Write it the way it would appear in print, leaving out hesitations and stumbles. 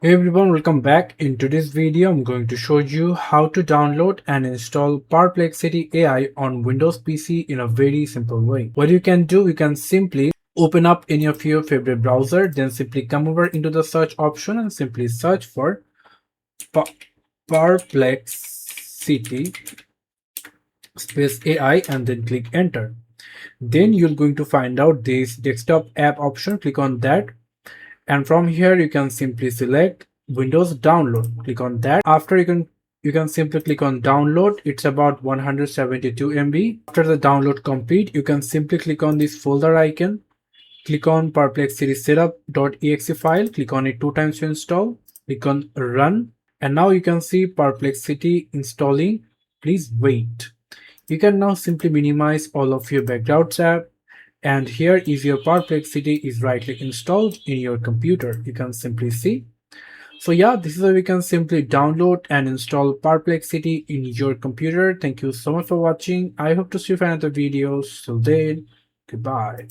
Hey everyone, welcome back. In today's video, I'm going to show you how to download and install Perplexity AI on Windows PC in a very simple way. What you can do, you can simply open up any of your favorite browser, then simply come over into the search option and simply search for P- Perplexity space AI and then click enter. Then you're going to find out this desktop app option. Click on that, and from here you can simply select Windows download. Click on that. After you can simply click on download. It's about 172 MB. After the download complete, you can simply click on this folder icon. Click on Perplexity setup.exe file. Click on it two times to install. Click on run, and now you can see Perplexity installing. Please wait. You can now simply minimize all of your background app, and here is your Perplexity is rightly installed in your computer. You can simply see. So yeah, this is how we can simply download and install Perplexity in your computer. Thank you so much for watching. I hope to see you for another videos. Till then, goodbye.